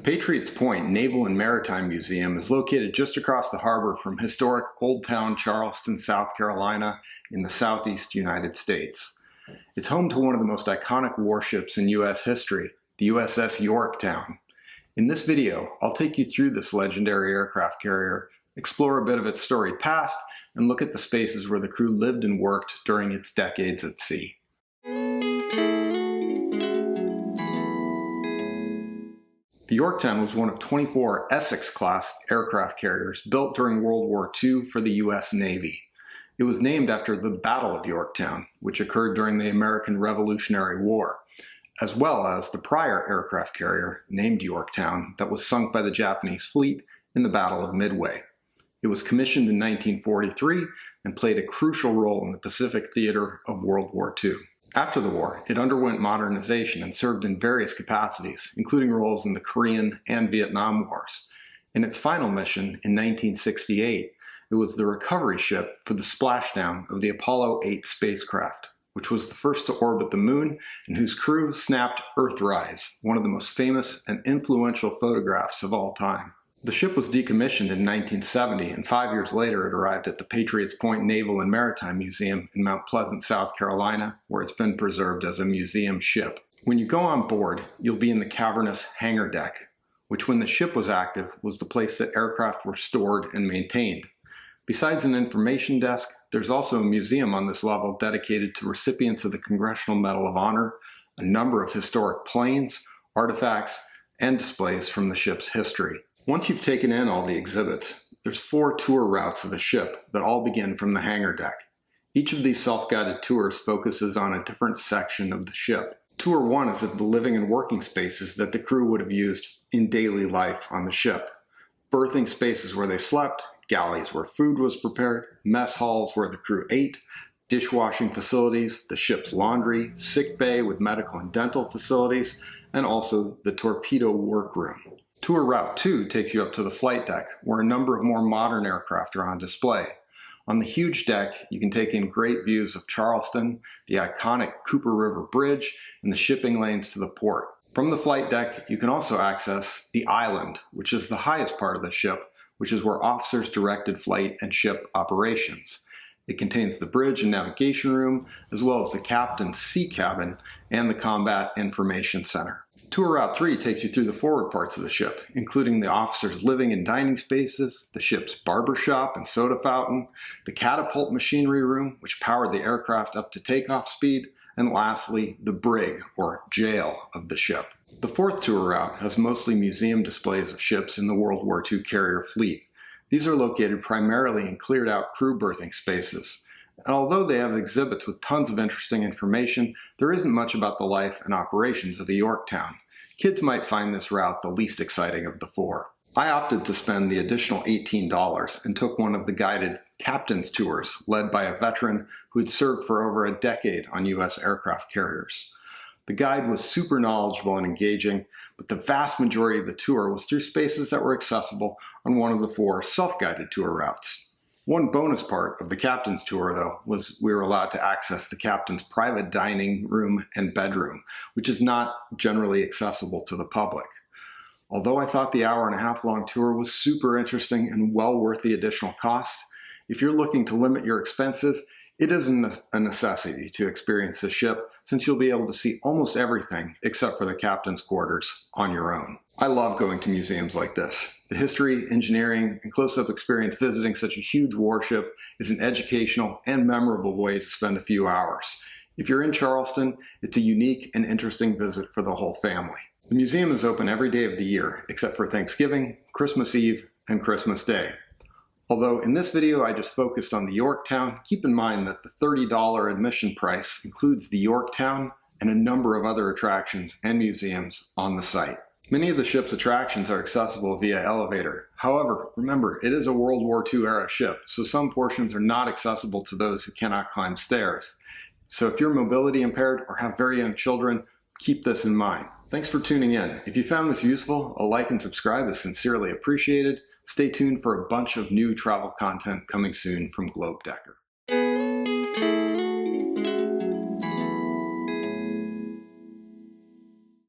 Patriots Point Naval and Maritime Museum is located just across the harbor from historic Old Town Charleston, South Carolina in the southeast United States. It's home to one of the most iconic warships in U.S. history, the USS Yorktown. In this video, I'll take you through this legendary aircraft carrier, explore a bit of its storied past, and look at the spaces where the crew lived and worked during its decades at sea. The Yorktown was one of 24 Essex-class aircraft carriers built during World War II for the U.S. Navy. It was named after the Battle of Yorktown, which occurred during the American Revolutionary War, as well as the prior aircraft carrier named Yorktown that was sunk by the Japanese fleet in the Battle of Midway. It was commissioned in 1943 and played a crucial role in the Pacific theater of World War II. After the war, it underwent modernization and served in various capacities, including roles in the Korean and Vietnam Wars. In its final mission in 1968, it was the recovery ship for the splashdown of the Apollo 8 spacecraft, which was the first to orbit the moon and whose crew snapped Earthrise, one of the most famous and influential photographs of all time. The ship was decommissioned in 1970, and 5 years later it arrived at the Patriots Point Naval and Maritime Museum in Mount Pleasant, South Carolina, where it's been preserved as a museum ship. When you go on board, you'll be in the cavernous hangar deck, which when the ship was active was the place that aircraft were stored and maintained. Besides an information desk, there's also a museum on this level dedicated to recipients of the Congressional Medal of Honor, a number of historic planes, artifacts, and displays from the ship's history. Once you've taken in all the exhibits, there's 4 tour routes of the ship that all begin from the hangar deck. Each of these self-guided tours focuses on a different section of the ship. Tour 1 is of the living and working spaces that the crew would have used in daily life on the ship. Berthing spaces where they slept, galleys where food was prepared, mess halls where the crew ate, dishwashing facilities, the ship's laundry, sick bay with medical and dental facilities, and also the torpedo workroom. Tour Route 2 takes you up to the flight deck, where a number of more modern aircraft are on display. On the huge deck, you can take in great views of Charleston, the iconic Cooper River Bridge, and the shipping lanes to the port. From the flight deck, you can also access the island, which is the highest part of the ship, which is where officers directed flight and ship operations. It contains the bridge and navigation room, as well as the captain's sea cabin and the combat information center. Tour Route 3 takes you through the forward parts of the ship, including the officers' living and dining spaces, the ship's barber shop and soda fountain, the catapult machinery room, which powered the aircraft up to takeoff speed, and lastly, the brig, or jail, of the ship. The 4th tour route has mostly museum displays of ships in the World War II carrier fleet. These are located primarily in cleared-out crew berthing spaces. And although they have exhibits with tons of interesting information, there isn't much about the life and operations of the Yorktown. Kids might find this route the least exciting of the 4. I opted to spend the additional $18 and took one of the guided captain's tours led by a veteran who had served for over a decade on U.S. aircraft carriers. The guide was super knowledgeable and engaging, but the vast majority of the tour was through spaces that were accessible on one of the 4 self-guided tour routes. One bonus part of the captain's tour, though, was we were allowed to access the captain's private dining room and bedroom, which is not generally accessible to the public. Although I thought the hour-and-a-half-long tour was super interesting and well worth the additional cost, if you're looking to limit your expenses, it isn't a necessity to experience the ship, since you'll be able to see almost everything except for the captain's quarters on your own. I love going to museums like this. The history, engineering, and close-up experience visiting such a huge warship is an educational and memorable way to spend a few hours. If you're in Charleston, it's a unique and interesting visit for the whole family. The museum is open every day of the year, except for Thanksgiving, Christmas Eve, and Christmas Day. Although in this video I just focused on the Yorktown, keep in mind that the $30 admission price includes the Yorktown and a number of other attractions and museums on the site. Many of the ship's attractions are accessible via elevator. However, remember, it is a World War II era ship, so some portions are not accessible to those who cannot climb stairs. So if you're mobility impaired or have very young children, keep this in mind. Thanks for tuning in. If you found this useful, a like and subscribe is sincerely appreciated. Stay tuned for a bunch of new travel content coming soon from Globe Decker.